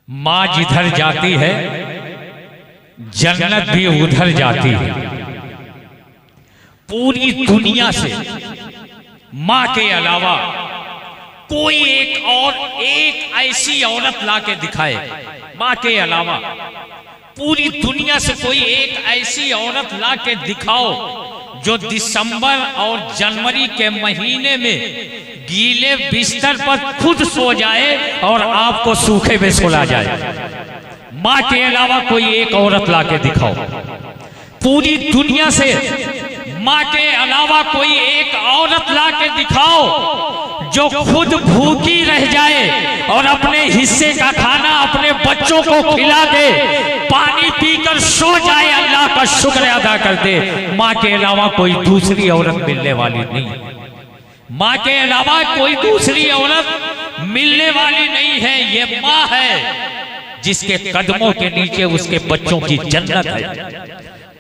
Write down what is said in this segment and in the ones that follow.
माँ जिधर जाती है जन्नत भी उधर जाती है। पूरी दुनिया से माँ के अलावा कोई एक ऐसी औरत लाके दिखाए, माँ के अलावा पूरी दुनिया से कोई एक ऐसी औरत लाके दिखाओ जो दिसंबर और जनवरी के महीने में गीले बिस्तर पर खुद सो जाए और आपको सूखे में सुला जाए। माँ के अलावा कोई एक औरत लाके दिखाओ। पूरी दुनिया से माँ के अलावा कोई एक औरत लाके दिखाओ जो खुद भूखी रह जाए और अपने हिस्से का खाना अपने बच्चों को खिला दे, पानी पीकर सो जाए, अल्लाह का शुक्र अदा कर दे। माँ के अलावा कोई दूसरी औरत मिलने वाली नहीं। माँ के अलावा कोई दूसरी औरत मिलने वाली नहीं है। ये माँ है जिसके कदमों के नीचे उसके बच्चों की जन्नत है,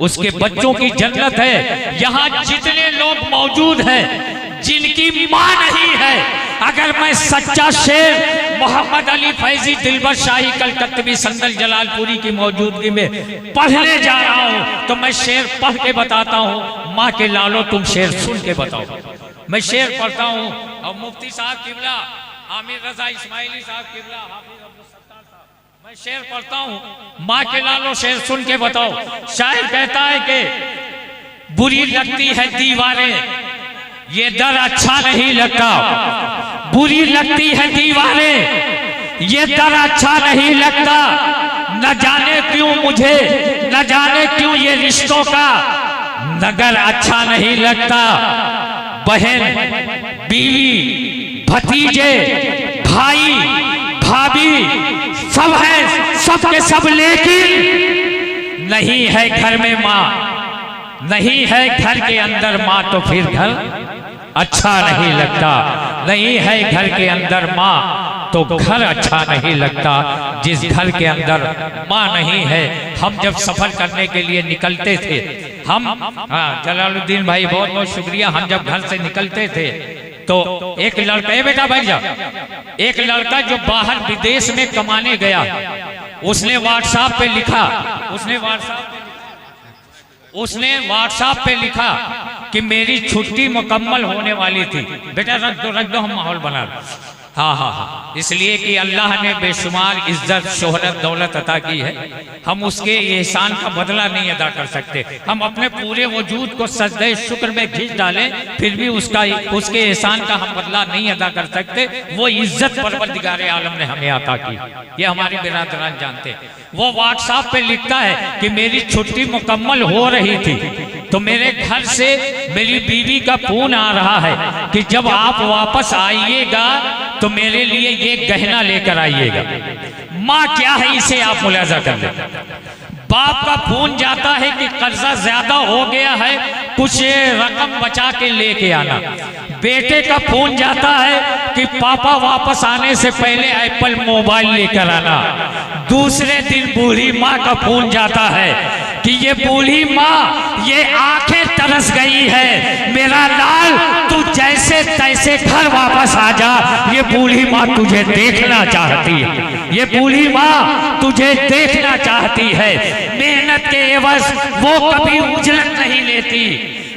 उसके बच्चों की जन्नत है। यहाँ जितने लोग मौजूद हैं जिनकी माँ नहीं है, अगर मैं सच्चा शेर मोहम्मद अली फैजी दिलबर शाही कलकत्तवी संदल जलालपुरी की मौजूदगी में पढ़ने जा रहा हूँ तो मैं शेर पढ़ के बताता हूँ। माँ के लालो तुम शेर सुन के बताओ। मैं शेर पढ़ता हूँ और मुफ्ती साहब किबला आमिर रजा इस्माइली साहब किबला हाफिज अब्दुल सत्तार साहब, मैं शेर पढ़ता हूँ। माँ के लालो शेर सुन के बताओ। शायर कहता है कि बुरी लगती है दीवारें, ये दर अच्छा नहीं लगता। बुरी लगती है दीवारें, ये दर अच्छा नहीं लगता। न जाने क्यों मुझे, न जाने क्यों ये रिश्तों का नगर अच्छा नहीं लगता। बहन, बीवी, भतीजे, भाई, भाभी सब है, सब के सब, लेकिन नहीं है घर में माँ, नहीं है घर के अंदर माँ तो फिर घर अच्छा नहीं लगता। नहीं है घर के अंदर माँ तो घर अच्छा नहीं लगता। जिस घर के अंदर माँ नहीं है, हम जब सफर करने के लिए निकलते थे, हम जलालुद्दीन भाई बहुत बहुत शुक्रिया, हम जब घर से निकलते थे तो एक लड़का, बेटा बैठ जा, एक लड़का जो बाहर विदेश में कमाने गया, उसने व्हाट्सएप पे लिखा, उसने व्हाट्सएप पे लिखा कि मेरी छुट्टी मुकम्मल होने वाली थी। बेटा रख दो हम माहौल बना रहे। हाँ, इसलिए कि अल्लाह ने बेशुमार इज्जत, शोहरत, दौलत अता की है। हम उसके एहसान का बदला नहीं अदा कर सकते। हम अपने पूरे वजूद को सजदे शुक्र में घिस डालें फिर भी उसके एहसान का हम बदला नहीं अदा कर सकते। वो इज्जत परवरदिगार आलम ने हमें अता की, ये हमारे बिरादरान जानते हैं। वो व्हाट्सएप पे लिखता है कि मेरी छुट्टी मुकम्मल हो रही थी तो मेरे घर से मेरी बीवी का फोन आ रहा है कि जब आप वापस आइएगा तो मेरे लिए ये गहना लेकर आइएगा। माँ क्या है इसे आप मुलाजा कर ले। बाप का फोन जाता है कि कर्जा ज्यादा हो गया है, कुछ रकम बचा के लेके आना। बेटे का फोन जाता है कि पापा वापस आने से पहले एप्पल मोबाइल लेकर आना। दूसरे दिन बूढ़ी माँ का फोन जाता है कि ये बूढ़ी माँ, ये आंखें तरस गई है, मेरा लाल तू जैसे तैसे घर वापस आ जा। ये बूढ़ी माँ तुझे देखना चाहती है, ये बूढ़ी माँ तुझे देखना चाहती है। मेहनत के एवज वो कभी उजलत नहीं लेती,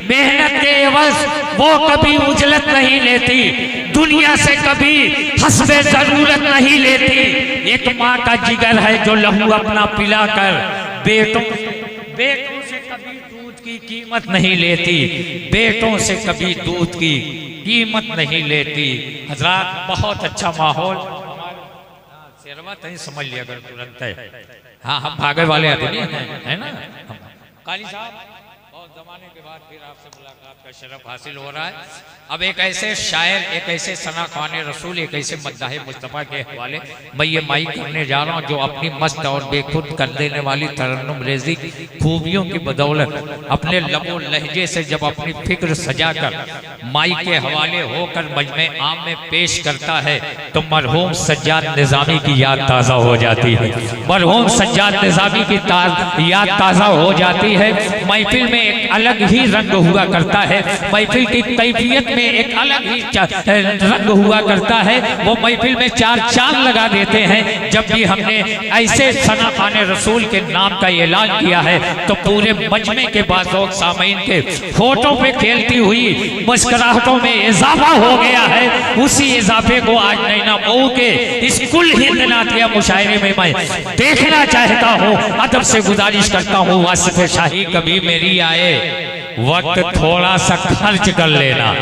मेहनत के एवज वो कभी उजलत नहीं लेती, दुनिया से कभी हस्बे जरूरत नहीं लेती। एक माँ का जिगर है जो लहू अपना पिलाकर बेटों से कभी दूध की कीमत नहीं लेती, बेटों से कभी दूध की कीमत नहीं लेती। हजरात बहुत अच्छा माहौल, शेरवत नहीं समझ लिया अगर तुरंत है। हाँ, हम भागे वाले आदमी है ना। काली साहब बहुत जमाने के बाद फिर आपसे मुलाकात का शरफ हासिल हो रहा है। अब एक ऐसे शायर, एक ऐसे सना ख़्वाने रसूल, एक ऐसे मद्दाहे मुस्तफ़ा के हवाले मैं ये माइक करने जा रहा हूँ जो अपनी मस्त और बेखुद कर देने वाली तरन्नुम रेज़ी खूबियों की बदौलत अपने लबो लहजे से जब अपनी फिक्र सजाकर माइक के हवाले होकर मजमे आम में पेश करता है तो मरहूम सज्जाद निज़ामी की याद ताज़ा हो जाती है। मरहूम सज्जाद निज़ामी की याद ताज़ा हो जाती है। महफिल में एक अलग ही रंग हुआ करता है, महफिल की कैफियत में एक अलग ही रंग हुआ करता है। वो महफिल में चार चांद लगा देते हैं। जब भी हमने ऐसे सना खाने रसूल के नाम का ऐलान किया है तो पूरे मजमे के बाज़ों सामीन के फोटो पे खेलती हुई मुस्कुराहटों में इजाफा हो गया है। उसी इजाफे को आज नैना मऊ के इस कुल हिंद नातिया मुशायरे में मैं देखना चाहता हूँ। अदब से गुजारिश करता हूँ वासिफ शाही कभी मेरी आए वक्त थोड़ा सा खर्च कर लेना,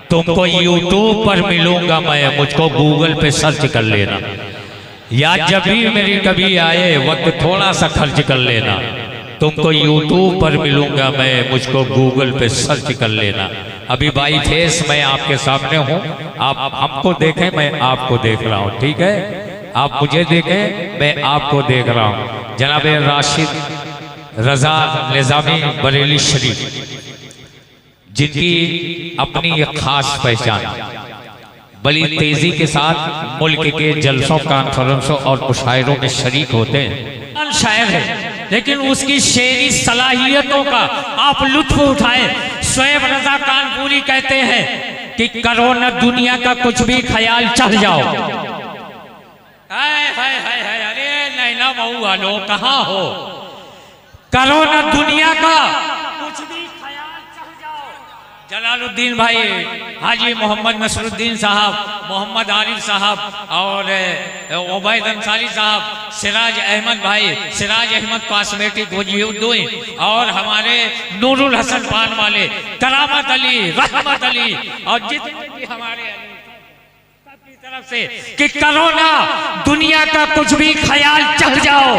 तुमको यूट्यूब पर मिलूंगा मैं, मुझको गूगल पे सर्च कर लेना। या जब भी मेरी कभी आए वक्त थोड़ा सा खर्च कर लेना, तुमको यूट्यूब पर मिलूंगा मैं, मुझको गूगल पे सर्च कर लेना। अभी बाई फेस मैं आपके सामने हूँ, आप हमको देखें मैं आपको देख रहा हूँ, ठीक है? आप मुझे देखें मैं आपको देख रहा हूँ। जनाब राशिद रजा निज़ामी बरेली शरीफ, जिनकी अपनी एक खास पहचान, बड़ी तेजी के साथ मुल्क के जलसों कॉन्फ्रेंसों और मुशायरों में शरीक होते हैं। शायर है लेकिन उसकी शेरी सलाहियतों का आप लुत्फ उठाएं। शोएब रजा कानपुरी कहते हैं कि करो न दुनिया का कुछ भी ख्याल चढ़ जाओ। हाय हाय हाय हाय, अरे नैना मऊ वालों कहाँ हो? करो न दुनिया का कुछ भी ख्याल चढ़ जाओ। जलालुद्दीन भाई, हाजी मोहम्मद नसरुद्दीन साहब, मोहम्मद आरिफ साहब और उबैद अंसारी साहब, सिराज अहमद भाई, सिराज अहमद कॉस्मेटिक वजीहुद्दीन और हमारे नूरुल हसन पान वाले, करामत अली, रहमत अली और जितने भी हमारे सबकी तरफ से कि करो ना दुनिया का कुछ भी ख्याल चढ़ जाओ,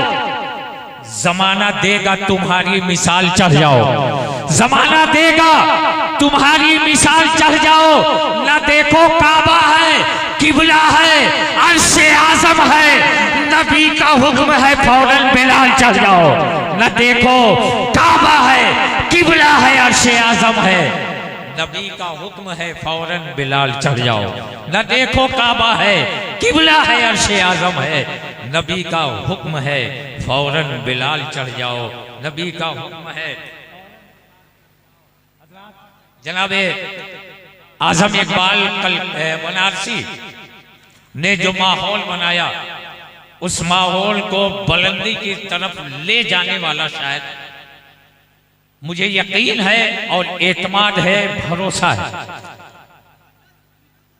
जमाना देगा तुम्हारी मिसाल चढ़ जाओ। जमाना देगा तुम्हारी मिसाल चढ़ जाओ। न देखो काबा है, किबला है, अर्शे आज़म है, नबी का हुक्म है फौरन बिलाल चढ़ जाओ। न देखो काबा है, किबला है, अर्शे आज़म है, नबी का हुक्म है फौरन बिलाल चढ़ जाओ। न देखो काबा है, किबला है, अर्शे आज़म है, नबी का हुक्म है फौरन बिलाल चढ़ जाओ। नबी का हुक्म है। जनाबे आजम इकबाल कल बनारसी ने जो माहौल बनाया, उस माहौल को बुलंदी की तरफ ले जाने वाला शायद मुझे यकीन है और एतमाद है, भरोसा है,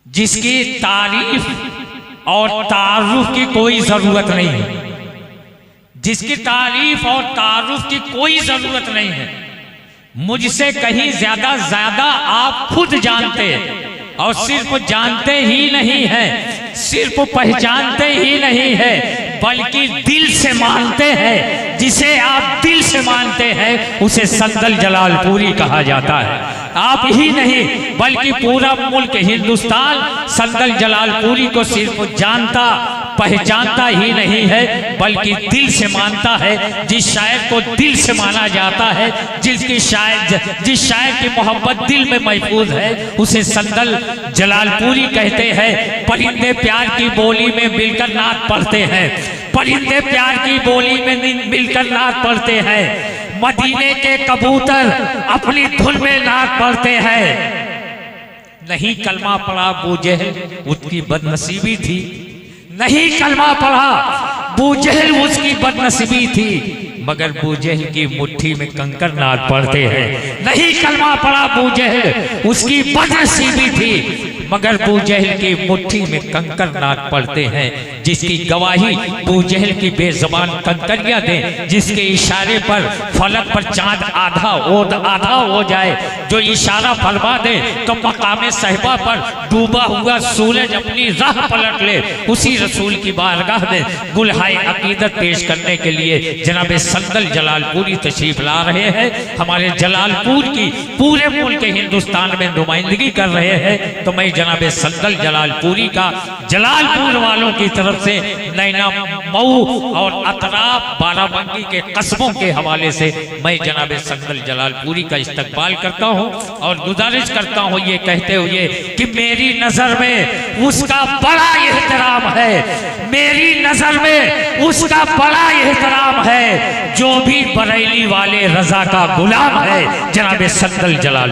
जिसकी तारीफ और तारुफ की कोई जरूरत नहीं है, जिसकी तारीफ और तारुफ की कोई जरूरत नहीं है। मुझसे कहीं ज्यादा आप खुद जानते और सिर्फ जानते ही नहीं है, सिर्फ पहचानते ही नहीं है, बल्कि दिल से मानते हैं। जिसे आप दिल से मानते हैं उसे संदल जलालपुरी कहा जाता है। आप ही नहीं बल्कि पूरा मुल्क हिंदुस्तान संदल जलालपुरी को सिर्फ जानता पहचानता ही नहीं है, बल्कि दिल से मानता है। जिस शायर को दिल से माना जाता है, जिस शायर की मोहब्बत दिल में महफूज है, उसे संदल जलालपुरी कहते हैं। परिंदे प्यार की बोली में मिलकर नात पढ़ते हैं, परिंदे प्यार की बोली में मिलकर नात पढ़ते हैं। मदीने के कबूतर अपनी धुन में नात पढ़ते हैं। नहीं कलमा पढ़ा बूजहल, उसकी बदनसीबी थी। नहीं कलमा पढ़ा बूजहल, उसकी बदनसीबी थी, मगर बूजहल की मुट्ठी में कंकर नाद पढ़ते हैं। नहीं कलमा पढ़ा बूजहल, उसकी बदनसीबी थी, मगर बूजहल की मुट्ठी में कंकर नाद पढ़ते हैं। जिसकी गवाही बूजहल की बेजबान कंकरियां दे, जिसके इशारे पर फलक पर चांद आधा हो जाए, जो इशारा फरमा दे तो मकामे साहिबा पर डूबा हुआ सूरज अपनी राह पलट ले। उसी रसूल की बारगाह में गुलहाए अकीदत पेश करने के लिए जनाब संदल जलालपुरी तशरीफ ला रहे हैं। हमारे जलालपुर की पूरे मुल्क हिंदुस्तान में नुमाइंदगी कर रहे हैं। तो मैं जनाब संदल जलालपुरी का जलालपुर वालों की तरफ से नैना मऊ और अतराफ बाराबंकी के कस्बों के हवाले से मैं जनाब सद्दल जलालपुरी का इस्तकबाल करता हूँ और गुजारिश करता हूँ ये कहते हुए कि मेरी नजर में उसका बड़ा एहतराम है, मेरी नजर में उसका बड़ा एहतराम है जो भी बरेली वाले रजा का गुलाम है जनाब सद्दल जलाल।